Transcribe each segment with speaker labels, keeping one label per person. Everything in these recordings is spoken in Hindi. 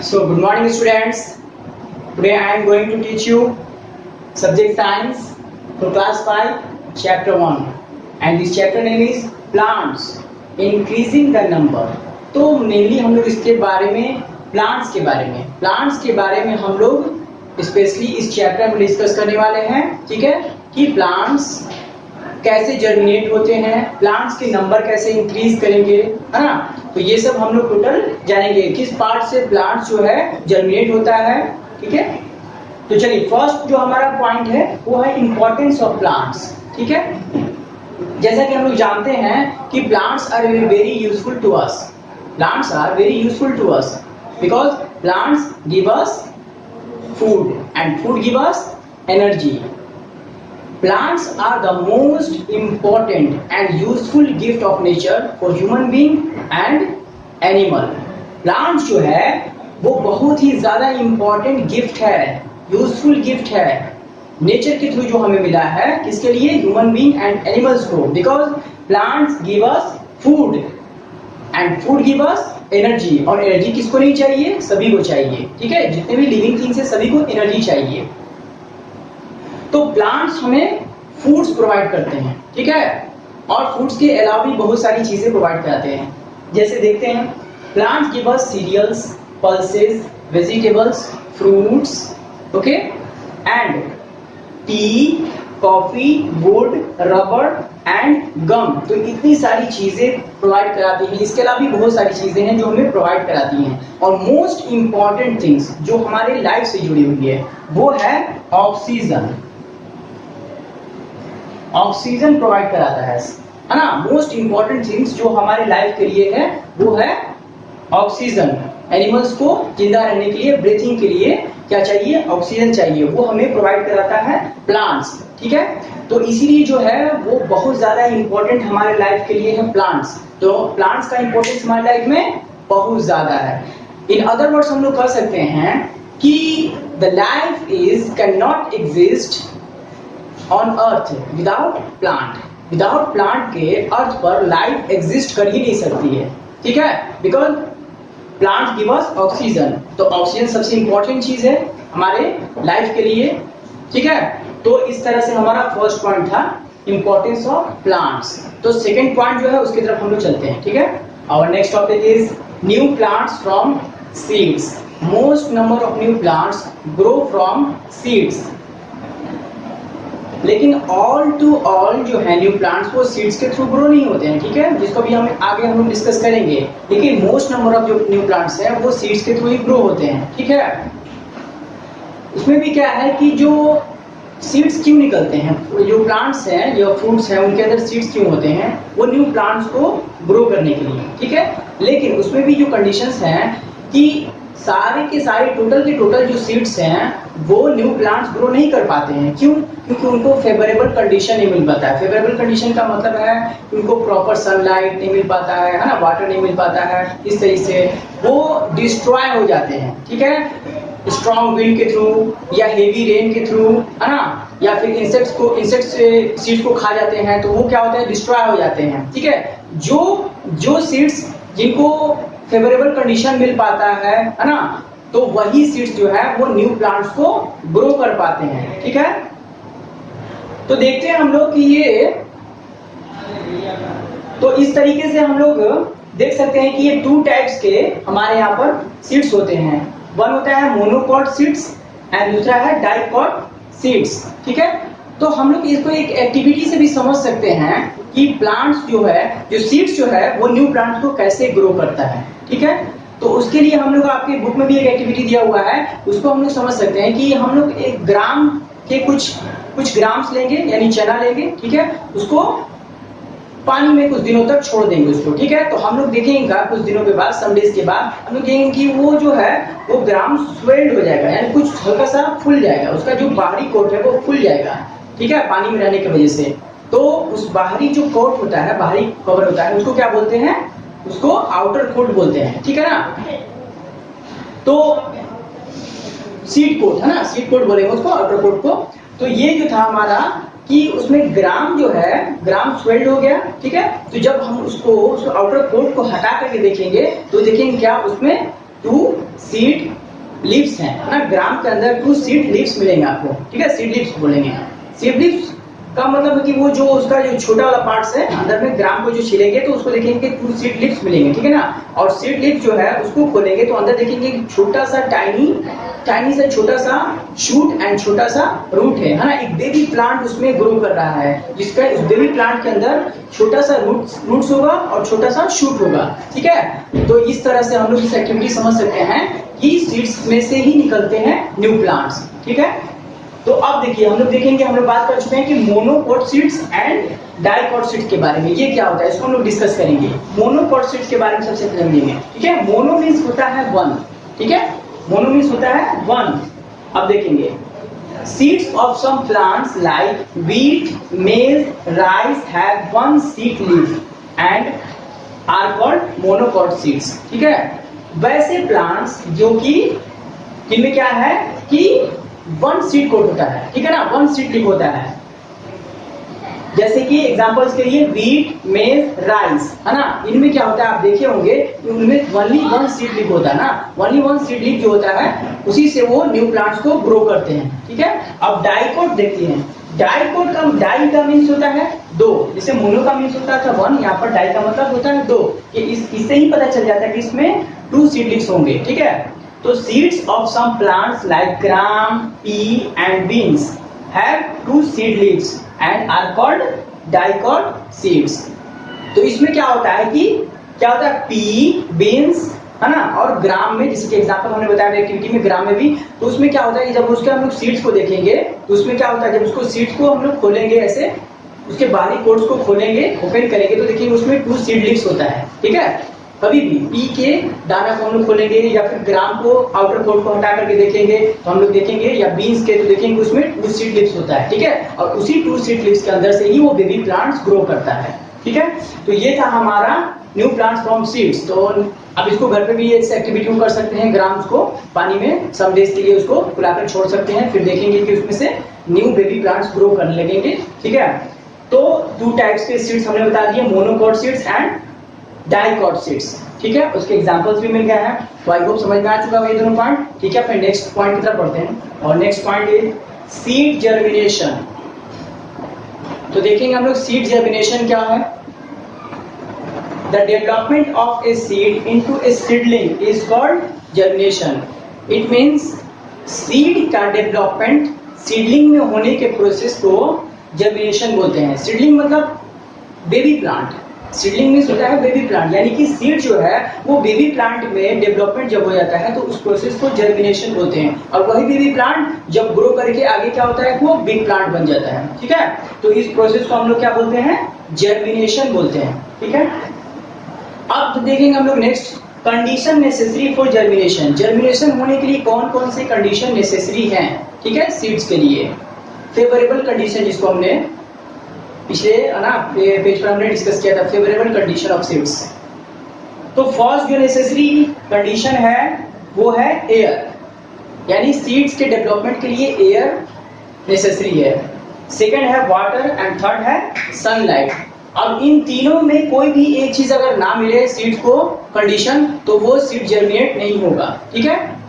Speaker 1: So good morning students. Today I am going to teach you subject science for class 5 chapter 1 and this chapter name is plants increasing the number. तो मेनली हम लोग इसके बारे में प्लांट्स के बारे में हम लोग स्पेशली इस चैप्टर में डिस्कस करने वाले हैं, ठीक है, कि प्लांट्स कैसे जर्मिनेट होते हैं, प्लांट्स के नंबर कैसे इंक्रीज करेंगे, है ना। तो ये सब हम लोग टोटल जानेंगे किस पार्ट से प्लांट्स जो है जर्मिनेट होता है, ठीक है। तो चलिए फर्स्ट जो हमारा पॉइंट है वो है इंपॉर्टेंस ऑफ प्लांट्स, ठीक है। जैसा कि हम लोग जानते हैं कि plants are very useful to us, plants are very useful to us because plants give us food and food give us energy. Plants are the most important and useful gift of nature for human being and animal. Plants जो है वो बहुत ही ज्यादा important gift है, useful gift है नेचर के थ्रू जो हमें मिला है, किसके लिए, ह्यूमन बीइंग एंड एनिमल्स को, because plants give us food and food give us energy, और एनर्जी किसको नहीं चाहिए, सभी को चाहिए, ठीक है। जितने भी लिविंग थिंग्स है सभी को एनर्जी चाहिए। तो प्लांट्स हमें फूड्स प्रोवाइड करते हैं, ठीक है, और फूड्स के अलावा भी बहुत सारी चीजें प्रोवाइड कराते हैं। जैसे देखते हैं plants give us cereals, pulses, vegetables, fruits, okay, and tea, coffee, wood, rubber and gum. तो इतनी सारी चीजें प्रोवाइड कराती हैं। इसके अलावा भी बहुत सारी चीजें हैं जो हमें प्रोवाइड कराती हैं, और मोस्ट इंपॉर्टेंट थिंग्स जो हमारे लाइफ से जुड़ी हुई है वो है ऑक्सीजन। ऑक्सीजन प्रोवाइड कराता है ना। मोस्ट इंपॉर्टेंट थिंग्स जो हमारे लाइफ के लिए है वो है ऑक्सीजन। एनिमल्स को जिंदा रहने के लिए, ब्रीथिंग के लिए क्या चाहिए, ऑक्सीजन चाहिए, वो हमें प्रोवाइड कराता है प्लांट्स, ठीक है। तो इसीलिए जो है वो बहुत ज्यादा इंपॉर्टेंट हमारे लाइफ के लिए है प्लांट्स। तो प्लांट्स का इंपॉर्टेंस हमारे लाइफ में बहुत ज्यादा है। इन अदर वर्ड्स हम लोग कह सकते हैं कि the life is can not exist on earth without plant. Without plant के अर्थ पर लाइफ एग्जिस्ट कर ही नहीं सकती है, ठीक है, because plant give us oxygen. तो ऑक्सीजन सबसे इंपॉर्टेंट चीज है हमारे लाइफ के लिए, ठीक है। तो इस तरह से हमारा फर्स्ट पॉइंट था इंपॉर्टेंस ऑफ प्लांट्स। तो सेकंड पॉइंट जो है उसकी तरफ हम लोग चलते हैं, ठीक है। Our next topic is new plants from seeds. Most number of new plants grow from seeds. लेकिन ऑल टू ऑल जो है न्यू प्लांट्स वो सीड्स के थ्रू ग्रो नहीं होते हैं, ठीक है, जिसको भी हम आगे हम लोग डिस्कस करेंगे। लेकिन मोस्ट नंबर ऑफ जो न्यू प्लांट्स हैं वो सीड्स के थ्रू ही ग्रो होते हैं, ठीक है। उसमें भी क्या है कि जो सीड्स क्यों निकलते हैं, जो प्लांट्स हैं, जो फ्रूट्स हैं, उनके अंदर सीड्स क्यों होते हैं, वो न्यू प्लांट्स को ग्रो करने के लिए, ठीक है। लेकिन उसमें भी जो कंडीशंस हैं कि सारे के सारे टोटल के टोटल जो सीड्स हैं वो न्यू प्लांट्स ग्रो नहीं कर पाते हैं। क्यों? क्योंकि उनको फेवरेबल कंडीशन नहीं मिल पाता है। फेवरेबल कंडीशन का मतलब है कि उनको प्रॉपर सनलाइट नहीं मिल पाता है ना, वाटर नहीं मिल पाता है, इस तरीके से वो डिस्ट्रॉय हो जाते हैं, ठीक है, स्ट्रॉन्ग विंड के थ्रू या हेवी रेन के थ्रू, है ना, या फिर इंसेक्ट्स सीड्स को खा जाते हैं, तो वो क्या होता है, डिस्ट्रॉय हो जाते हैं, ठीक है। जो सीड्स जिनको फेवरेबल कंडीशन मिल पाता है ना, तो वही सीड्स जो है वो न्यू प्लांट्स को ग्रो कर पाते हैं, ठीक है। तो देखते हैं हम लोग कि ये, तो इस तरीके से हम लोग देख सकते हैं कि ये टू टाइप्स के हमारे यहाँ पर सीड्स होते हैं। वन होता है मोनोकॉट सीड्स एंड दूसरा है डाइकॉट सीड्स, ठीक है। तो हम लोग इसको एक एक्टिविटी से भी समझ सकते हैं कि प्लांट्स जो है, जो सीड्स जो है वो न्यू प्लांट्स को कैसे ग्रो करता है, ठीक है। तो उसके लिए हम लोग आपके बुक में भी एक एक्टिविटी दिया हुआ है, उसको हम लोग समझ सकते हैं कि हम लोग एक ग्राम के कुछ ग्राम्स लेंगे, यानी चना लेंगे, ठीक है, उसको पानी में कुछ दिनों तक छोड़ देंगे उसको, ठीक है। तो हम लोग देखेंगे कुछ दिनों के बाद, सम डेज के बाद हम लोग देखेंगे कि वो जो है वो ग्राम स्वेल्ड हो जाएगा, यानी कुछ हल्का सा फूल जाएगा, उसका जो बाहरी कोट है वो फूल जाएगा, ठीक है, पानी में रहने की वजह से। तो उस बाहरी जो कोट होता है, बाहरी कवर होता है, उसको क्या बोलते हैं, उसको आउटर कोट बोलते हैं, ठीक है ना। तो सीड कोट है ना, सीड कोट बोलेंगे उसको, आउटर कोट को। तो ये जो था हमारा कि उसमें ग्राम जो है, ग्राम स्वेल्ड हो गया, ठीक है। तो जब हम उसको आउटर कोट को हटा करके देखेंगे तो देखेंगे क्या उसमें 2 सीड लीव्स हैं, है ना। ग्राम के अंदर 2 सीड लीव्स मिलेंगे आपको, ठीक है। सीड लीव्स बोलेंगे। सीड लीव्स का मतलब है कि वो जो उसका जो छोटा वाला पार्ट्स है अंदर में ग्राम को जो छिलेंगे तो उसको देखेंगे 2 सीड लीव्स मिलेंगे, ठीक है ना। और सीड लीव्स जो है उसको खोलेंगे तो अंदर देखेंगे छोटा सा टाइनी सा छोटा सा शूट एंड छोटा सा रूट है ना। एक बेबी प्लांट उसमें ग्रो कर रहा है, जिसका उस बेबी प्लांट के अंदर छोटा सा रूट्स होगा और छोटा सा शूट होगा, ठीक है। तो इस तरह से हम लोग इस एक्टिविटी समझ सकते हैं कि सीड्स में से ही निकलते हैं न्यू प्लांट्स, ठीक है। तो अब देखिए हम लोग देखेंगे, हम लोग बात कर चुके हैं कि monocot seeds and dicot seeds के बारे में। ये क्या होता है इसको हम लोग डिस्कस करेंगे। मोनोकोट सीड्स के बारे में सबसे पहले समझेंगे, ठीक है। मोनो मींस होता है 1, ठीक है। मोनो मींस होता है 1। अब देखेंगे seeds of some plants like wheat, maize, rice have 1 seed leaf and are called monocot seeds, ठीक है। वैसे प्लांट्स जो कि इनमें क्या है कि 1 सीड कोट होता है, ठीक है ना। 1 सीड लीफ होता है। जैसे कि एग्जांपल्स के लिए व्हीट, मेज, राइस, है ना। इनमें क्या होता है आप देखे होंगे उनमें ओनली 1 सीड लीफ होता है ना। ओनली 1 सीड लीफ जो होता है उसी से वो न्यू प्लांट्स को ग्रो करते हैं, ठीक है। अब डाइकोट देखते हैं। डाइकोट का डाई का मीन्स होता है 2, जैसे मोनो का मीन्स होता था 1, यहाँ पर डाई का मतलब होता है 2। इससे ही पता चल जाता है कि इसमें 2 सीड लीव्स होंगे, ठीक है। तो seeds of some plants like gram, pea and beans have 2 seed leaves and are called dicot seeds. तो इसमें क्या होता है कि क्या होता है पी, बीन्स, है ना, और ग्राम में, जैसे कि एग्जांपल हमने बताया एक्टिविटी में ग्राम में भी, तो उसमें क्या होता है कि जब उसके हम लोग सीड्स को देखेंगे तो उसमें क्या होता है जब उसको सीड्स को हम लोग खोलेंगे ऐसे, उसके बाहरी कोट्स को खोलेंगे, ओपन करेंगे तो देखिए उसमें 2 सीड लीव्स होता है, ठीक है। कभी भी पी के दाना को हम लोग खोलेंगे या फिर ग्राम को आउटर कोट को हटा करके देखेंगे तो हम लोग देखेंगे, या बीन्स के तो देखेंगे उसमें 2 सीड लीव्स होता है, ठीक है। और उसी 2 सीड लीव्स के अंदर से ही वो बेबी प्लांट्स ग्रो करता है, ठीक है। तो ये था हमारा न्यू प्लांट्स फ्रॉम सीड्स। तो अब इसको घर पे भी ये एक्टिविटी कर सकते हैं। ग्राम्स को पानी में सम डेज के लिए उसको फुलाकर छोड़ सकते हैं, फिर देखेंगे कि उसमें से न्यू बेबी प्लांट्स ग्रो करने लगेंगे, ठीक है। तो 2 टाइप्स के सीड्स हमने बता दिए, monocot seeds and dicot seeds, ठीक है। उसके एग्जांपल्स भी मिल गए हैं। तो आई होप समझ में आ चुका है ये दोनों पॉइंट, ठीक है। फिर नेक्स्ट पॉइंट की तरफ पढ़ते हैं और next point is seed germination. तो देखेंगे हम लोग सीड जर्मिनेशन क्या है। The development of a seed into a seedling is called germination. It means seed का development seedling में होने के प्रोसेस को germination बोलते हैं। seedling मतलब बेबी प्लांट। सीडलिंग में होता है बेबी प्लांट, यानी कि सीड जो है वो बेबी प्लांट में डेवलपमेंट जब हो जाता है तो उस प्रोसेस को जर्मिनेशन बोलते हैं। और वही बेबी प्लांट जब ग्रो करके आगे क्या होता है वो बिग प्लांट बन जाता है, ठीक है। तो इस प्रोसेस को हम लोग क्या बोलते हैं, जर्मिनेशन बोलते हैं, ठीक है। अब देखेंगे हम लोग next condition necessary for germination. Germination होने के लिए कौन कौन से कंडीशन नेसेसरी हैं, ठीक है, सीड्स के लिए। फेवरेबल कंडीशन जिसको हमने पिछले ना पेज पर हमने डिस्कस किया था, फेवरेबल कंडीशन ऑफ सीड्स। तो फर्स्ट जो नेसेसरी कंडीशन है वो है एयर, यानी सीड्स के डेवलपमेंट के लिए एयर नेसेसरी है। सेकंड है वाटर एंड थर्ड है सनलाइट। अब इन तीनों में कोई भी एक चीज अगर ना मिले सीड्स को कंडीशन तो वो सीड जर्मिनेट नहीं होगा, ठीक है।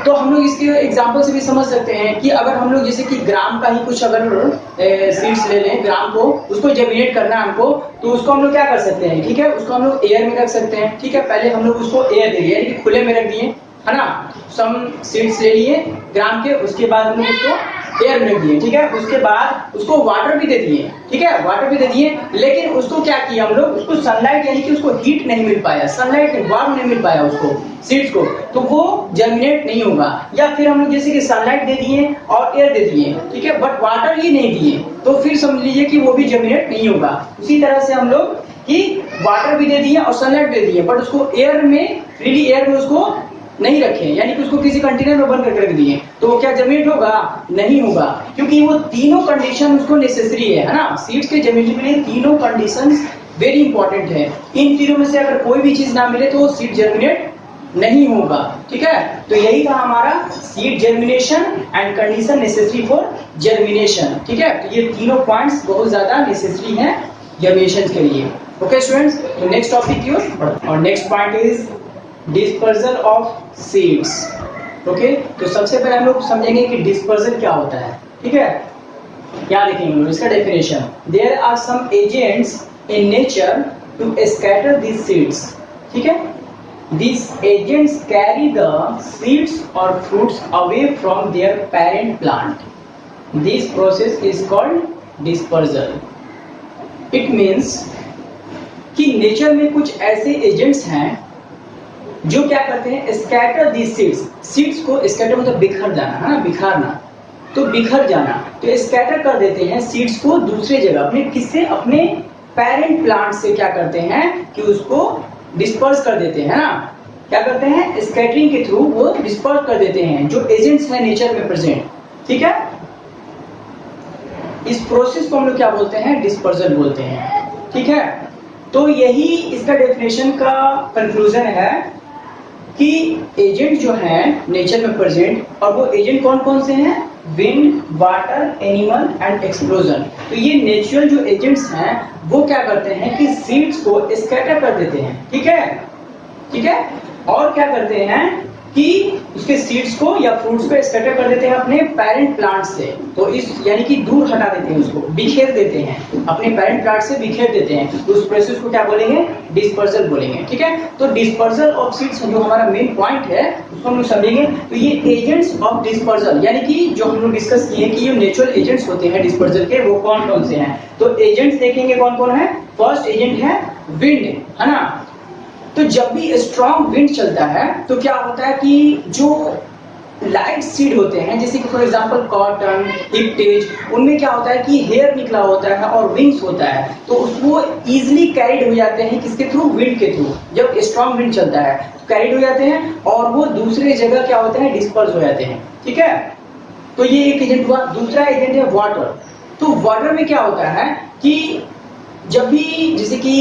Speaker 1: तो हम लोग इसके एग्जांपल से भी समझ सकते हैं कि अगर हम लोग जैसे कि ग्राम का ही कुछ अगर सीड्स ले लें, ग्राम को उसको जर्मिनेट करना है हमको, तो उसको हम लोग क्या कर सकते हैं, ठीक है, उसको हम लोग एयर में रख सकते हैं, ठीक है। पहले हम लोग उसको एयर दे दिए, यानी कि खुले में रख दिए, है ना। सम सीड्स ले लिए ग्राम के, उसके बाद हम लोग उसको एयर में रख दिए, ठीक है। उसके बाद उसको वाटर भी दे दिए, ठीक है, वाटर भी दे दिए, लेकिन उसको क्या किया हम लोग, उसको सनलाइट यानी कि उसको हीट नहीं मिल पाया, सनलाइट वार्म नहीं मिल पाया उसको सीड्स को, तो वो जर्मिनेट नहीं होगा। या फिर हम लोग जैसे कि सनलाइट दे दिए और एयर दे दिए, ठीक है, बट वाटर ही नहीं दिए, तो फिर समझ लीजिए कि वो भी जर्मिनेट नहीं होगा। उसी तरह से हम लोग कि वाटर भी दे दिए और सनलाइट दे दिए, बट उसको एयर में, फ्रीली एयर में उसको नहीं रखे, यानी कि उसको किसी कंटेनर में बंद करके रख दिए, तो वो क्या जर्मिनेट होगा, नहीं होगा, क्योंकि वो तीनों कंडीशन उसको नेसेसरी है ना। सीड्स के जर्मिनेशन के लिए तीनों कंडीशंस वेरी इंपॉर्टेंट है। इन तीनों में से अगर कोई भी चीज ना मिले तो वो सीड जर्मिनेट नहीं होगा। ठीक है, तो यही था हमारा seed germination and condition necessary for germination. ठीक है, तो ये तीनों पॉइंट्स बहुत ज्यादा नेसेसरी हैं जर्मिनेशन के लिए। ओके स्टूडेंट्स, तो नेक्स्ट टॉपिक की और next point is dispersal of seeds. Okay, तो सबसे पहले हम लोग समझेंगे कि डिस्पर्जल क्या होता है। ठीक है, क्या लिखेंगे इसका definition, there are some agents in nature to scatter these seeds. ठीक है, these agents carry the seeds or fruits away from their parent plant. This process is called dispersal. It means कि नेचर में कुछ ऐसे एजेंट्स हैं जो क्या करते हैं, स्कैटर दी सीड्स। सीड्स को स्कैटर मतलब बिखर जाना है ना, बिखारना, तो बिखर जाना, तो स्कैटर कर देते हैं सीड्स को दूसरे जगह अपने, किससे, अपने पेरेंट प्लांट से क्या करते हैं कि उसको डिस्पर्स कर देते हैं ना, क्या करते हैं, स्कैटरिंग के थ्रू वो डिस्पर्स कर देते हैं जो एजेंट्स हैं नेचर में प्रेजेंट। ठीक है, इस प्रोसेस को हम लोग क्या बोलते हैं, डिस्पर्जल बोलते हैं। ठीक है, तो यही इसका डेफिनेशन का कंक्लूजन है कि एजेंट जो है नेचर में प्रेजेंट, और वो एजेंट कौन कौन से हैं, wind, water, animal and explosion. तो ये नेचुरल जो एजेंट्स हैं वो क्या करते हैं कि सीड्स को स्कैटर कर देते हैं। ठीक है, ठीक है, और क्या करते हैं कि उसके सीड्स को या फ्रूट्स को स्कैटर कर देते हैं अपने पेरेंट प्लांट से, तो इस यानी कि दूर हटा देते हैं, उसको बिखेर देते हैं, अपने पेरेंट प्लांट से बिखेर देते हैं, तो उस प्रोसेस को क्या बोलेंगे, डिस्पर्जल बोलेंगे। ठीक है, तो डिस्पर्जल ऑफ सीड्स जो हमारा मेन पॉइंट है उसको हम लोग समझेंगे। तो ये एजेंट्स ऑफ डिस्पर्जल यानी कि जो हम लोग डिस्कस किए कि ये नेचुरल एजेंट्स होते हैं डिस्पर्जल के, वो कौन कौन से हैं, तो एजेंट्स देखेंगे कौन कौन है। फर्स्ट एजेंट है विंड, है ना, तो जब भी स्ट्रॉन्ग विंड चलता है तो क्या होता है कि जो लाइट सीड होते हैं, जैसे कि फॉर एग्जांपल कॉटन, हिप्टेज, उनमें क्या होता है कि हेयर निकला होता है और विंग्स होता है, तो वो इजीली कैरिड हो जाते हैं, किसके थ्रू, विंड के थ्रू। जब स्ट्रॉन्ग विंड चलता है तो कैरिड हो जाते हैं और वो दूसरे जगह क्या होते हैं, डिस्पर्स हो जाते हैं। ठीक है, तो ये एक एजेंट हुआ। दूसरा एजेंट है वाटर। तो वाटर में क्या होता है कि जब भी जैसे कि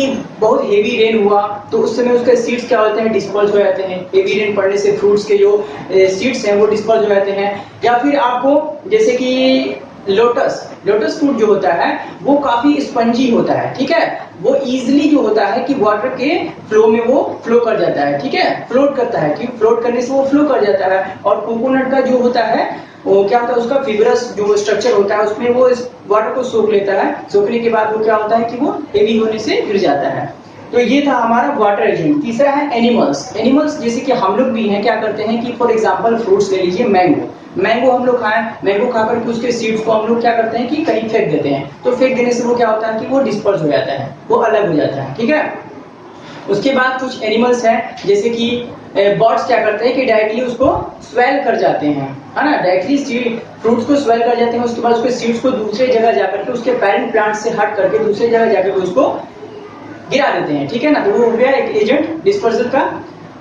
Speaker 1: बहुत हेवी रेन हुआ तो उस समय उसके सीड्स क्या होते हैं, डिस्पर्स हो जाते हैं। हेवी रेन पड़ने से फ्रूट्स के जो सीड्स हैं वो डिस्पर्स हो जाते हैं। या फिर आपको जैसे कि लोटस फ्रूट जो होता है वो काफी स्पंजी होता है। ठीक है, वो इजीली जो होता है कि वाटर के फ्लो में वो फ्लो कर जाता है। ठीक है, फ्लोट करता है, ठीक, फ्लोट करने से वो फ्लो कर जाता है। और कोकोनट का जो होता है वो क्या होता है, उसका फिब्रस जो स्ट्रक्चर होता है उसमें वो इस वाटर को सोख लेता है, सोखने के बाद वो क्या होता है कि वो हेवी होने से गिर जाता है। तो ये था हमारा वाटर एजेंट। तीसरा है एनिमल्स। एनिमल्स जैसे कि हम लोग भी हैं, क्या करते हैं कि फॉर एग्जांपल फ्रूट्स ले लीजिए, मैंगो हम लोग खाएं, मैंगो खाकर के उसके सीड्स को हम लोग क्या करते हैं कि कहीं फेंक देते हैं, तो फेंक देने से वो क्या होता है कि वो डिस्पर्स हो जाता है, वो अलग हो जाता है। ठीक है, उसके बाद कुछ एनिमल्स हैं जैसे कि बर्ड्स क्या करते हैं कि डायरेक्टली उसको स्वेल कर जाते हैं, है ना, डायरेक्टली सीड फ्रूट्स को स्वेल कर जाते हैं। उसके बाद उसके सीड्स को दूसरे जगह जाकर के उसके पेरेंट प्लांट से हट करके दूसरे जगह जाकर के उसको गिरा देते हैं। ठीक है ना, तो वो हो गया एक एजेंट डिस्पर्सल का।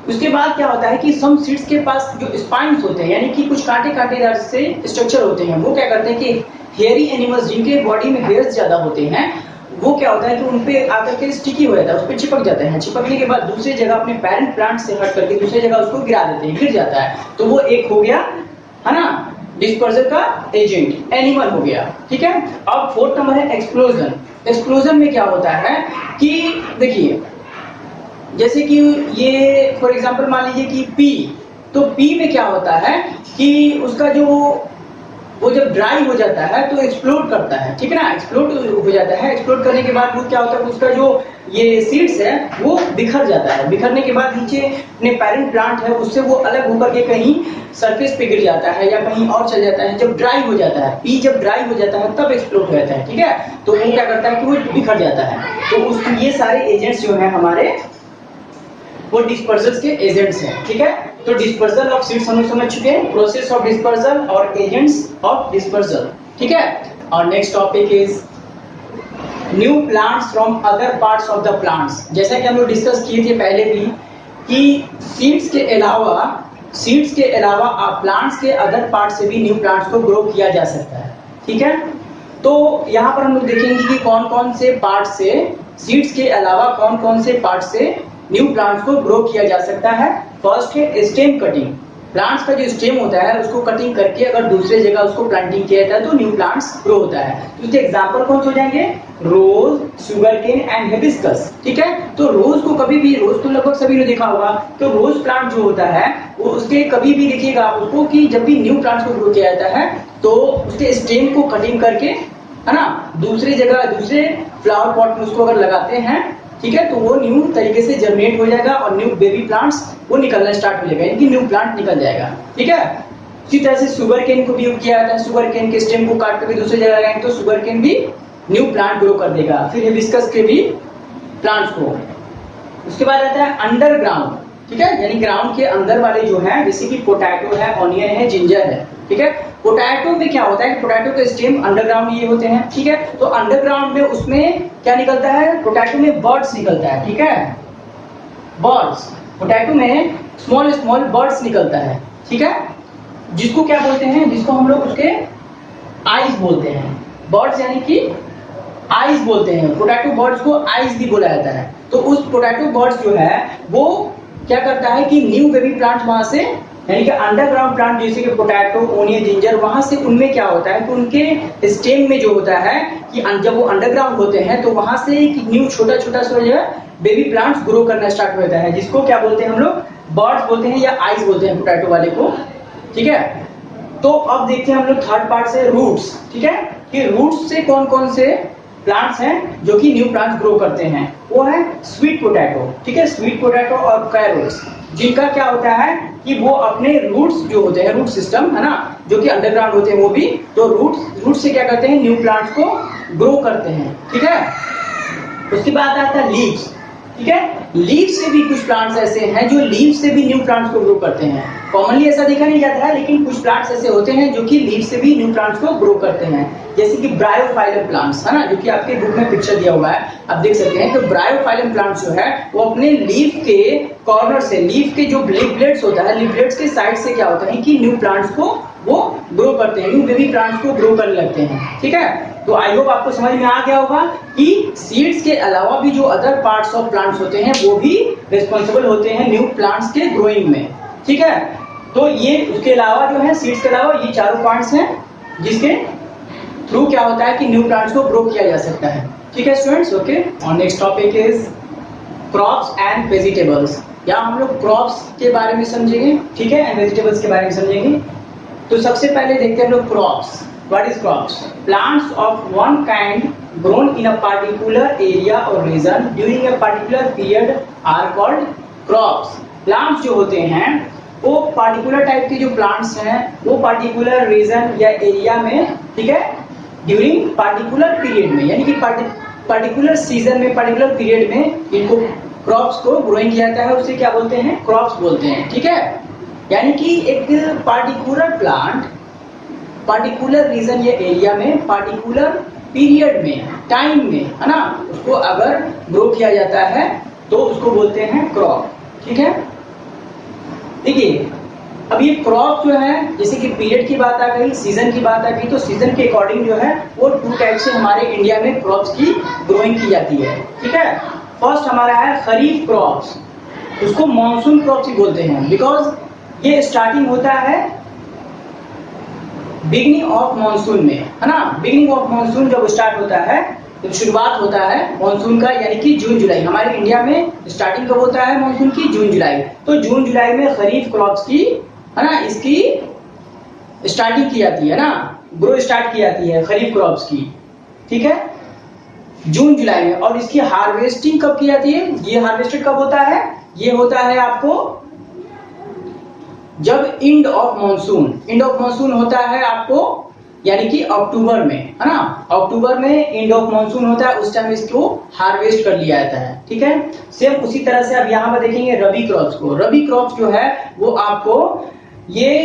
Speaker 1: उसके बाद क्या होता है कि सम सीड्स के पास जो स्पाइन्स होते हैं यानी कि कुछ कांटेदार से स्ट्रक्चर होते हैं, वो क्या करते हैं कि हेयरी एनिमल्स जिनके बॉडी में हेयर्स ज्यादा होते हैं, वो क्या होता है कि उनपे आकर के स्टिकी हो जाता है, उस पर चिपक जाते हैं। चिपकने के बाद दूसरी जगह अपने पेरेंट प्लांट से हट करके दूसरी जगह उसको गिरा देते हैं, गिर जाता है, तो वो एक हो गया, है ना, डिस्पर्जल का एजेंट, एनिमल हो गया। ठीक है, अब फोर्थ नंबर है एक्सप्लोजन। एक्सप्लोजन में क्या होता है कि देखिए जैसे कि ये फॉर एग्जांपल मान लीजिए कि पी, तो पी में क्या होता है कि उसका जो वो जब ड्राई हो जाता है तो एक्सप्लोड करता है। ठीक है ना, एक्सप्लोड हो जाता है। एक्सप्लोड करने के बाद वो क्या होता है, उसका जो ये सीड्स है वो बिखर जाता है। बिखरने के बाद नीचे अपने पेरेंट प्लांट है उससे वो अलग होकर के कहीं सरफेस पे गिर जाता है या कहीं और चल जाता है। जब ड्राई हो जाता है, पी जब ड्राई हो जाता है तब एक्सप्लोड हो जाता है। ठीक है, तो वो क्या करता है कि वो बिखर जाता है। तो उस ये सारे एजेंट्स जो है हमारे वो डिस्पर्सल के एजेंट्स हैं। ठीक है, तो डिस्पर्सल ऑफ सीड्स हम लोग समझ चुके हैं, प्रोसेस ऑफ डिस्पर्सल और एजेंट्स ऑफ डिस्पर्सल। ठीक है, और next topic is new plants from other parts of the plants. जैसा कि हम लोग डिस्कस किए थे पहले भी कि सीड्स के अलावा प्लांट्स के अदर पार्ट से भी न्यू प्लांट्स को ग्रो किया जा सकता है। ठीक है, तो यहाँ पर हम लोग देखेंगे कि कौन कौन से पार्ट से, सीड्स के अलावा कौन कौन से पार्ट से न्यू प्लांट्स को ग्रो किया जा सकता है। फर्स्ट है स्टेम कटिंग, प्लांट्स का जो स्टेम होता है उसको कटिंग करके अगर दूसरे जगह उसको प्लांटिंग किया जाता है तो न्यू प्लांट्स ग्रो होता है। तो इसके एग्जांपल कौन से हो जाएंगे, रोज, शुगरकेन एंड हिबिस्कस। ठीक है, तो रोज को कभी भी, रोज तो लगभग सभी ने देखा होगा, तो रोज प्लांट जो होता है वो उसके कभी भी देखिएगा उसको कि जब भी न्यू प्लांट्स को ग्रो किया जाता है तो उसके स्टेम को कटिंग करके, है ना, दूसरी जगह दूसरे फ्लावर पॉट में उसको अगर लगाते हैं, ठीक है, तो वो न्यू तरीके से जर्मिनेट हो जाएगा और न्यू बेबी प्लांट्स वो निकलना स्टार्ट हो जाएगा, यानी कि न्यू प्लांट निकल जाएगा। ठीक है, इसी तरह से शुगर केन को भी यूज किया जाता है, शुगर केन के स्टेम को काट कर भी दूसरी जगह लगाएंगे तो शुगर केन भी न्यू प्लांट ग्रो कर देगा। फिर हिबिस्कस के भी प्लांट्स को। उसके बाद आता है अंडरग्राउंड, ठीक है, यानी ग्राउंड के अंदर वाले जो है, जैसे कि पोटैटो है, ऑनियन है, जिंजर है। ठीक है, पोटैटो में क्या होता है, पोटैटो के स्टेम अंडरग्राउंड ये होते हैं। ठीक है, तो अंडरग्राउंड में उसमें क्या निकलता है, पोटैटो में बर्ड्स निकलता है। ठीक है, बर्ड्स, पोटैटो में स्मॉल स्मॉल बर्ड्स निकलता है। ठीक है, जिसको क्या बोलते हैं, जिसको हम लोग उसके आइज बोलते हैं, बर्ड्स यानी कि आइज बोलते हैं। पोटैटो बर्ड्स को आइज भी बोला जाता है। तो उस पोटैटो बर्ड्स जो है वो क्या करता है कि न्यू बेबी प्लांट वहां से, यानी कि अंडरग्राउंड प्लांट जैसे कि पोटैटो, ओनियन, जिंजर, वहां से उनमें क्या होता है कि उनके स्टेम में जो होता है कि जब वो अंडरग्राउंड होते हैं तो वहां से एक न्यू छोटा छोटा सा जो है बेबी प्लांट्स ग्रो करना स्टार्ट हो जाता है, जिसको क्या बोलते हैं हम लोग, बर्ड्स बोलते हैं या आइज बोलते हैं पोटैटो वाले को। ठीक है, तो अब देखते हैं हम लोग थर्ड पार्ट से रूट्स। ठीक है, कि रूट्स से कौन कौन से प्लांट्स हैं जो कि न्यू प्लांट्स ग्रो करते हैं, वो है स्वीट पोटैटो। ठीक है, स्वीट पोटैटो और कैरोट्स, जिनका क्या होता है कि वो अपने रूट्स जो होते हैं, रूट सिस्टम है ना, जो कि अंडरग्राउंड होते हैं वो भी, तो रूट से क्या करते हैं, न्यू प्लांट्स को ग्रो करते हैं। ठीक है, उसके बाद आता है लीव्स। ठीक है, लीव से भी कुछ प्लांट्स ऐसे हैं जो लीव से भी न्यू प्लांट्स को ग्रो करते हैं। कॉमनली ऐसा देखा नहीं जाता है, लेकिन कुछ प्लांट्स ऐसे होते हैं जो कि लीव से भी न्यू प्लांट्स को ग्रो करते हैं, जैसे कि ब्रायोफाइलम प्लांट्स, है ना, जो कि आपके बुक में पिक्चर दिया हुआ है, आप देख सकते हैं। तो ब्रायोफाइलम प्लांट्स जो है वो अपने लीफ के कॉर्नर से, लीफ के जो लीफलेट्स होता है, लीफलेट्स के साइड से क्या होता है कि न्यू प्लांट्स को वो ग्रो करते हैं, न्यू बेबी प्लांट्स को ग्रो करने लगते हैं। ठीक है, तो आई होप आपको समझ में आ गया होगा कि सीड्स के अलावा भी जो अदर पार्ट्स ऑफ प्लांट्स होते हैं वो भी रिस्पॉन्सिबल होते हैं न्यू प्लांट्स के ग्रोइंग में। ठीक है, तो ये उसके अलावा जो है, सीड्स के अलावा ये चारों पार्ट्स हैं जिसके थ्रू क्या होता है कि न्यू प्लांट्स को ग्रो किया जा सकता है। ठीक है स्टूडेंट्स, ओके। और next topic is crops and vegetables. यहाँ हम लोग क्रॉप्स के बारे में समझेंगे, ठीक है, एंड वेजिटेबल्स के बारे में समझेंगे। तो सबसे पहले देखते हैं हम लोग crops. What is crops? Plants of one kind grown in a particular area or region during a particular period are called crops. Plants जो होते हैं वो particular टाइप के जो plants हैं वो particular region या area में, ठीक है, during particular period में, यानी कि particular season में, particular period में इनको crops को growing किया जाता है, उसे क्या बोलते हैं, crops बोलते हैं। ठीक है, यानी कि एक particular plant पार्टिकुलर रीजन या एरिया में, पार्टिकुलर पीरियड में, टाइम में, है ना, उसको अगर ग्रो किया जाता है तो उसको बोलते हैं क्रॉप। ठीक है, देखिए अब ये क्रॉप जो है, जैसे कि पीरियड की बात आ गई, सीजन की बात आ गई, तो सीजन के अकॉर्डिंग जो है वो टू टाइप से हमारे इंडिया में क्रॉप्स की ग्रोइंग की जाती है। ठीक है, फर्स्ट हमारा है खरीफ क्रॉप्स, उसको मॉनसून क्रॉप्स ही बोलते हैं, बिकॉज ये स्टार्टिंग होता है बिगिनिंग ऑफ मॉनसून में, है ना। बिगिनिंग ऑफ मॉनसून जब स्टार्ट होता है, जब शुरुआत होता है मॉनसून का, यानी कि जून जुलाई, हमारे इंडिया में स्टार्टिंग कब होता है मॉनसून की, जून जुलाई। तो जून जुलाई में खरीफ क्रॉप्स की, है ना, इसकी स्टार्टिंग की जाती है ना, ग्रो स्टार्ट की जाती है खरीफ क्रॉप्स की। ठीक है, जून जुलाई में। और इसकी हार्वेस्टिंग कब की जाती है, ये हार्वेस्टेड कब होता है, ये होता है आपको जब end of monsoon, end of monsoon होता है आपको, यानी कि अक्टूबर में, है ना, अक्टूबर में एंड ऑफ मॉनसून होता है, उस टाइम इसको हार्वेस्ट कर लिया जाता है। ठीक है, सेम उसी तरह से अब यहाँ पर देखेंगे रबी क्रॉप्स को। रबी क्रॉप्स जो है वो आपको ये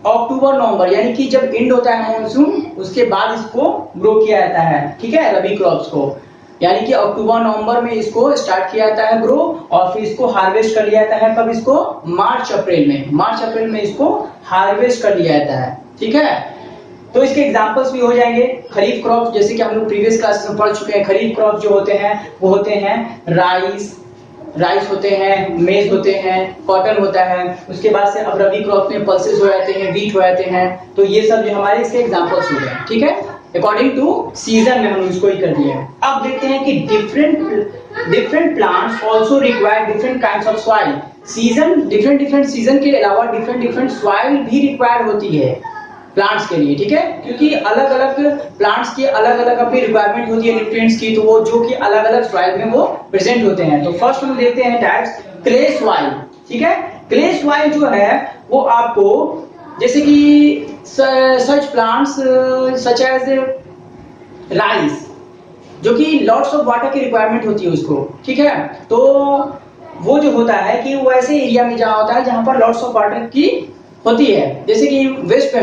Speaker 1: अक्टूबर नवंबर, यानी कि जब एंड होता है मॉनसून उसके बाद इसको ग्रो किया जाता है। ठीक है, रबी क्रॉप्स को, यानी कि अक्टूबर नवंबर में इसको स्टार्ट किया जाता है ग्रो, और फिर इसको हार्वेस्ट कर लिया जाता है कब, इसको मार्च अप्रैल में, मार्च अप्रैल में इसको हार्वेस्ट कर लिया जाता है। ठीक है, तो इसके एग्जांपल्स भी हो जाएंगे खरीफ क्रॉप, जैसे कि हम लोग प्रीवियस क्लास में पढ़ चुके हैं। खरीफ क्रॉप जो होते हैं वो होते हैं राइस, राइस होते हैं, मेज होते हैं, कॉटन होता है, उसके बाद से अब रबी क्रॉप में पल्सेस हो जाते हैं, वीट हो जाते हैं। तो ये सब जो हमारे इसके एग्जांपल्स हो गए, ठीक है, अकॉर्डिंग टू सीजन में हम इसको ही कर दिए। अब देखते हैं कि different plants also require different kinds of soil. Season different season के अलावा डिफरेंट सॉइल भी रिक्वायर होती है प्लांट्स के लिए, ठीक है, क्योंकि अलग अलग प्लांट्स की अलग अलग अपनी रिक्वायरमेंट होती है न्यूट्रिएंट्स की, तो वो जो कि अलग अलग सॉइल में वो प्रेजेंट होते हैं। तो फर्स्ट हम देखते हैं टाइप्स, क्ले सॉइल, ठीक है। क्ले सॉइल जो है वो आपको जैसे कि such plants such as rice, जो कि लॉट्स ऑफ वाटर की रिक्वायरमेंट होती है उसको, ठीक है। तो वो जो होता है कि वो ऐसे एरिया में जहाँ होता है जहां पर लॉट्स ऑफ वाटर की होती है, जैसे कि वेस्ट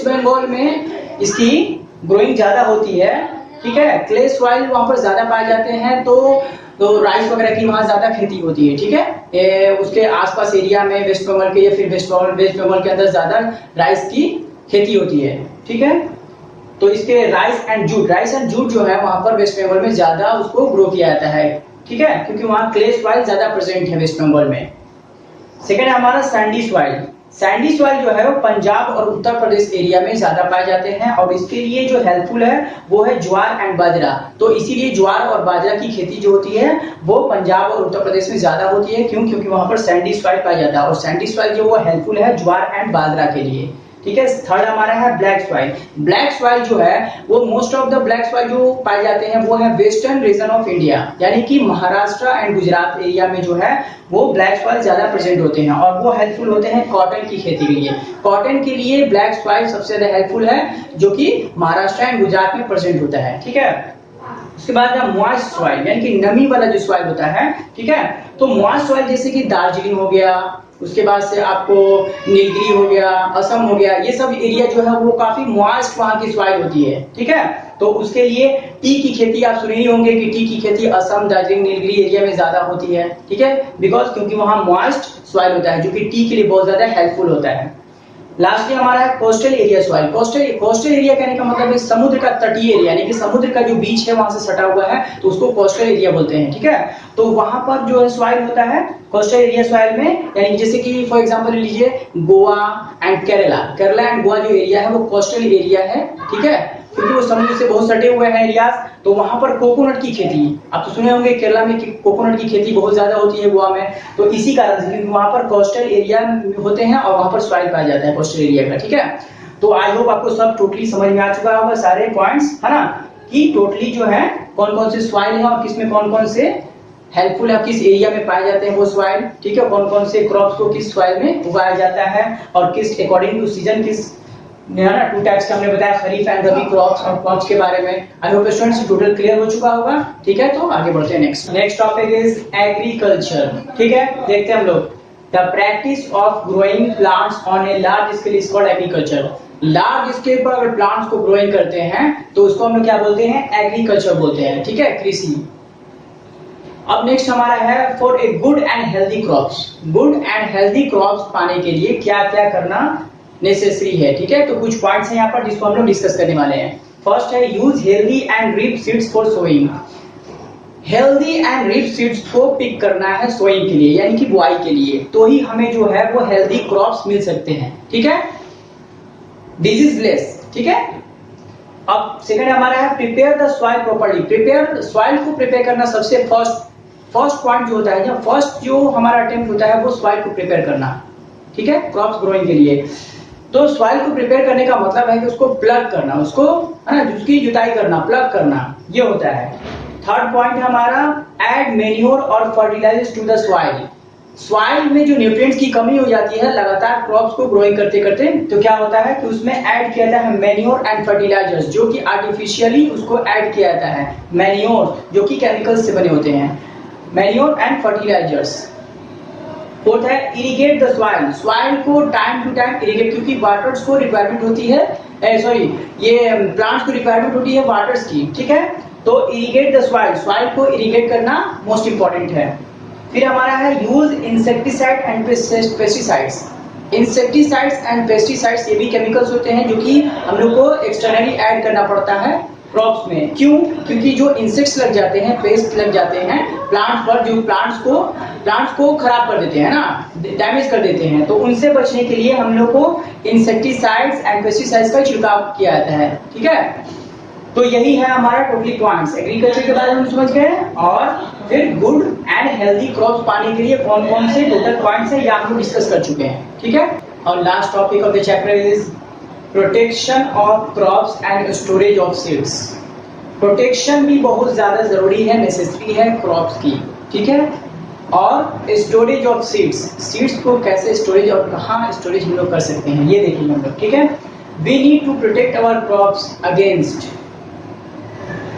Speaker 1: बंगाल में इसकी ग्रोइंग ज्यादा होती है, ठीक है। क्ले सॉइल वहां पर ज्यादा पाए जाते हैं, तो राइस वगैरह की वहां ज्यादा खेती होती है, ठीक है। उसके आसपास एरिया में वेस्ट बंगाल के या फिर वेस्ट बंगाल के अंदर ज्यादा राइस की खेती होती है, ठीक है। तो इसके राइस एंड जूट जो है वहां पर वेस्ट बंगाल में ज्यादा उसको ग्रो किया जाता है, ठीक है, क्योंकि वहां क्ले सॉइल ज्यादा प्रेजेंट है वेस्ट बंगाल में। सेकेंड है हमारा सैंडी सॉइल। सैंडी सॉइल जो है वो पंजाब और उत्तर प्रदेश एरिया में ज्यादा पाए जाते हैं, और इसके लिए जो हेल्पफुल है वो है ज्वार एंड बाजरा। तो इसीलिए ज्वार और बाजरा की खेती जो होती है वो पंजाब और उत्तर प्रदेश में ज्यादा होती है। क्यों? क्योंकि वहां पर सैंडी सॉइल पाया जाता है, और सैंडी सॉइल जो वो हेल्पफुल है ज्वार एंड बाजरा के लिए, ठीक है। थर्ड हमारा है ब्लैक सॉइल। ब्लैक सॉइल जो है वो most of the black soil जो पाए जाते हैं वो है वेस्टर्न रीजन ऑफ इंडिया, यानी कि महाराष्ट्र एंड गुजरात एरिया में जो है वो ब्लैक सॉइल ज्यादा प्रेजेंट होते हैं, और वो हेल्पफुल होते हैं कॉटन की खेती के लिए। कॉटन के लिए ब्लैक सॉइल सबसे ज्यादा हेल्पफुल है, जो कि महाराष्ट्र एंड गुजरात में प्रेजेंट होता है, ठीक है। उसके बाद है मॉइस्ट सॉइल, यानी कि नमी वाला जो सॉइल होता है, ठीक है। तो मॉइस्ट सॉइल जैसे कि दार्जिलिंग हो गया, उसके बाद से आपको नीलगिरी हो गया, असम हो गया, ये सब एरिया जो है वो काफी मॉइस्ट वहां की सॉइल होती है, ठीक है। तो उसके लिए टी की खेती आप सुने ही होंगे कि टी की खेती असम, दार्जिलिंग, नीलगिरी एरिया में ज्यादा होती है, ठीक है, बिकॉज क्योंकि वहां मॉइस्ट सॉइल होता है जो कि टी के लिए बहुत ज्यादा हेल्पफुल होता है। लास्टली हमारा है coastal area soil. Coastal area कहने का मतलब है समुद्र का तटीय एरिया, यानी कि समुद्र का जो बीच है वहां से सटा हुआ है, तो उसको कोस्टल एरिया बोलते हैं, ठीक है। तो वहां पर जो है सॉइल होता है कोस्टल एरिया सॉइल में, यानी जैसे कि फॉर एग्जांपल लीजिए गोवा एंड केरला एंड गोवा जो एरिया है वो कोस्टल एरिया है, ठीक है, क्योंकि वो समुद्र से बहुत सटे हुए हैं एरियाज। तो वहां पर कोकोनट की खेती, आप तो सुने होंगे केरला में कोकोनट की खेती बहुत ज्यादा होती है गोवा में, तो इसी कारण से क्योंकि वहां पर कोस्टल एरिया होते हैं और वहां पर सॉइल पाया जाता है कोस्टल एरिया का, ठीक है। तो आई होप आपको सब टोटली समझ में आ चुका होगा सारे पॉइंट्स, है ना, कि टोटली जो है कौन कौन से सॉइल है और किसमें कौन कौन से हेल्पफुल है, किस एरिया में पाए जाते हैं वो सॉइल, ठीक है, कौन कौन से क्रॉप्स को किस सॉइल में उगाया जाता है, और किस अकॉर्डिंग टू सीजन किस ना टू टाइप्स का हमने बताया, खरीफ एंड रबी क्रॉप्स और क्रॉप्स के बारे में। I hope students total clear हो चुका होगा, ठीक है। तो आगे बढ़ते हैं नेक्स्ट टॉपिक इज एग्रीकल्चर, ठीक है। देखते हैं हम लोग the practice of growing plants on a large scale is called agriculture. Large scale पर अगर प्लांट्स को ग्रोइंग करते हैं तो उसको हम लोग क्या बोलते हैं? एग्रीकल्चर बोलते हैं, ठीक है, कृषि। अब नेक्स्ट हमारा है for a good and healthy crops. Good and healthy crops पाने के लिए क्या क्या करना नेसेसरी है, ठीक है। तो कुछ पॉइंट्स हैं यहाँ पर जिसको हम लोग डिस्कस करने वाले हैं। फर्स्ट है use healthy and ripe seeds for sowing. Healthy and ripe seeds को पिक करना है सोइंग के लिए, यानी कि बुआई के लिए, तो ही हमें जो है वो हेल्दी क्रॉप्स मिल सकते हैं, ठीक है, डिजीज लेस, ठीक है। अब सेकंड हमारा है prepare the soil properly. Prepare soil को प्रिपेयर करना सबसे फर्स्ट पॉइंट जो होता है, जब फर्स्ट जो हमारा अटेम्प्ट होता है वो सॉइल को प्रिपेयर करना, ठीक है, क्रॉप्स ग्रोइंग के लिए। तो सॉइल को प्रिपेयर करने का मतलब है कि उसको प्लग करना, उसको है ना, उसकी जुताई करना, प्लग करना, ये होता है। थर्ड पॉइंट है हमारा ऐड मैन्योर और fertilisers to the soil. Soil में जो न्यूट्रिएंट्स की कमी हो जाती है लगातार क्रॉप्स को ग्रोइंग करते करते, तो क्या होता है कि उसमें ऐड किया जाता है मैन्योर एंड फर्टिलाइजर्स, जो कि आर्टिफिशियली उसको ऐड किया जाता है। मैन्योर जो कि केमिकल्स से बने होते हैं, मैन्योर एंड फर्टिलाइजर्स। फोर्थ है इरिगेट द सॉइल। सॉइल को टाइम टू टाइम इरिगेट, क्योंकि वाटर्स को रिक्वायरमेंट होती है, ये प्लांट्स को रिक्वायरमेंट होती है वाटर्स की, ठीक है। तो इरिगेट द सॉइल, सॉइल को इरिगेट करना मोस्ट इंपॉर्टेंट है। फिर हमारा है use insecticide and pesticides. Insecticides and pesticides ये भी केमिकल्स होते हैं जो कि हम लोग को एक्सटर्नली ऐड करना पड़ता है क्रॉप्स में। क्यों? क्योंकि जो इंसेक्ट्स लग जाते हैं, पेस्ट लग जाते हैं प्लांट्स पर, जो प्लांट्स को खराब कर देते हैं ना, डैमेज कर देते हैं, तो उनसे बचने के लिए हम लोग को इंसेक्टिसाइड्स एंड पेस्टिसाइड्स का छिड़काव किया जाता है। ठीक है, तो यही है हमारा टोटली पॉइंट्स। एग्रीकल्चर के बारे में हम समझ गए, और फिर गुड एंड हेल्दी क्रॉप्स पाने के लिए कौन कौन से टोटल पॉइंट्स हैं, ये हम लोग डिस्कस कर चुके हैं। ठीक है, और last topic of the chapter is protection of crops and storage of seeds. Protection भी बहुत ज्यादा जरूरी है, नेसेसरी है क्रॉप्स की। ठीक है, और स्टोरेज ऑफ सीड्स, सीड्स को कैसे स्टोरेज और कहाँ स्टोरेज हम लोग कर सकते हैं, ये देखेंगे हम लोग। ठीक है, we need to protect our crops against,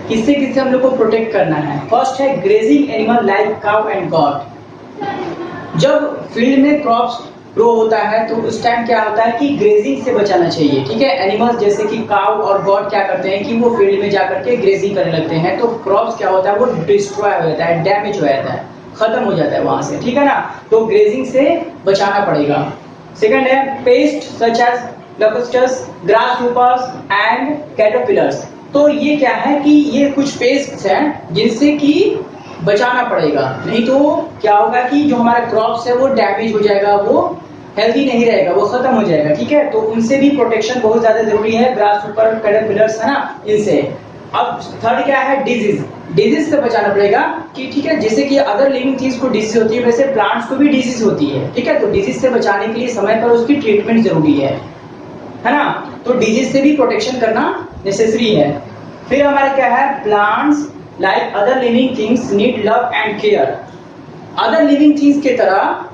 Speaker 1: किससे किससे हम लोग को प्रोटेक्ट करना है। फर्स्ट है grazing animal like cow and got. जब फील्ड में क्रॉप्स ग्रो होता है तो उस टाइम क्या होता है कि ग्रेजिंग से बचाना चाहिए। ठीक है, एनिमल्स जैसे कि काउ और गॉट क्या करते हैं कि वो फील्ड में जाकर के ग्रेजिंग करने लगते हैं, तो क्रॉप्स क्या होता है, वो डिस्ट्रॉय हो जाता है, डैमेज हो जाता है, खत्म हो जाता है वहां से। ठीक है ना, तो ग्रेजिंग से बचाना पड़ेगा। सेकंड है pests such as locusts, grasshoppers and caterpillars. तो ये क्या है कि ये कुछ पेस्ट्स हैं जिनसे कि बचाना पड़ेगा, नहीं तो क्या होगा कि जो हमारा क्रॉप्स है वो डैमेज हो जाएगा, वो हेल्दी नहीं रहेगा, वो खत्म हो जाएगा। ठीक है, तो उनसे भी प्रोटेक्शन बहुत ज्यादा जरूरी है, ग्रासहोपर, कैटरपिलर्स है ना, इनसे। अब थर्ड क्या है, डिजीज। डिजीज से बचाना पड़ेगा कि ठीक है, जैसे कि अदर लिविंग थिंग्स को डिजीज होती है, वैसे प्लांट्स को भी डिजीज होती है। ठीक है, तो डिजीज से बचाने के लिए समय पर उसकी ट्रीटमेंट जरूरी है ना, तो डिजीज से भी प्रोटेक्शन करना नेसेसरी है। फिर हमारा क्या है, plants like other living things need love and care. Other living things के तरह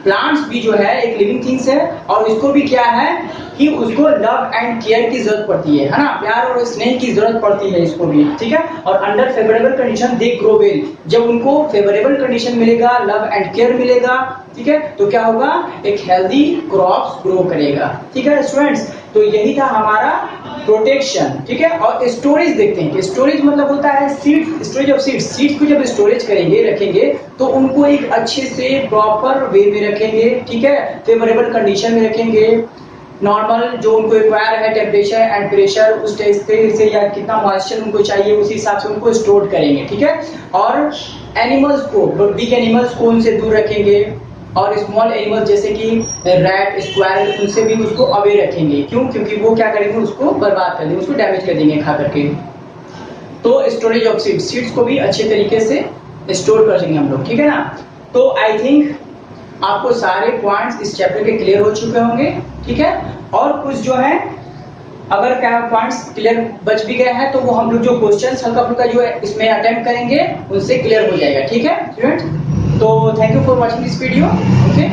Speaker 1: प्लांट्स भी जो है एक लिविंग थिंग्स है, और इसको भी क्या है कि उसको लव एंड केयर की जरूरत पड़ती है ना, प्यार और स्नेह की जरूरत पड़ती है इसको भी। ठीक है, और under favourable condition they grow well. जब उनको फेवरेबल कंडीशन मिलेगा, लव एंड केयर मिलेगा, ठीक है, तो क्या होगा, एक हेल्दी क्रॉप्स ग्रो करेगा। ठीक है स्टूडेंट्स, तो यही था हमारा प्रोटेक्शन। ठीक है, और स्टोरेज देखते हैं कि स्टोरेज मतलब होता है seed, storage of seeds. Seeds को जब स्टोरेज करेंगे, रखेंगे, तो उनको एक अच्छे से प्रॉपर वे में रखेंगे। ठीक है, फेवरेबल कंडीशन में रखेंगे, नॉर्मल जो उनको रिक्वायर है टेम्परेचर एंड प्रेशर, उस टेस्ट से या कितना मॉइस्चर उनको चाहिए उसी हिसाब से उनको स्टोर करेंगे। ठीक है, और एनिमल्स को, बिग एनिमल्स को उनसे दूर रखेंगे, और स्मॉल एनिमल जैसे कि रैट, स्क्वायरल, उनसे भी उसको अवे रखेंगे। क्यों? क्योंकि वो क्या करेंगे, उसको बर्बाद कर देंगे, उसको डैमेज कर देंगे खा करके। तो स्टोरेज ऑफ सीड्स, सीड्स को भी अच्छे तरीके से स्टोर कर देंगे हम लोग। ठीक है ना, तो आई थिंक आपको सारे पॉइंट्स इस चैप्टर के क्लियर हो चुके होंगे। ठीक है, और कुछ जो है अगर क्या पॉइंट्स क्लियर बच भी गए हैं तो वो हम लोग जो क्वेश्चंस हल्का फुल्का जो है इसमें अटेम्प्ट करेंगे, उनसे क्लियर हो जाएगा। ठीक है स्टूडेंट, तो thank you for watching this video. Okay.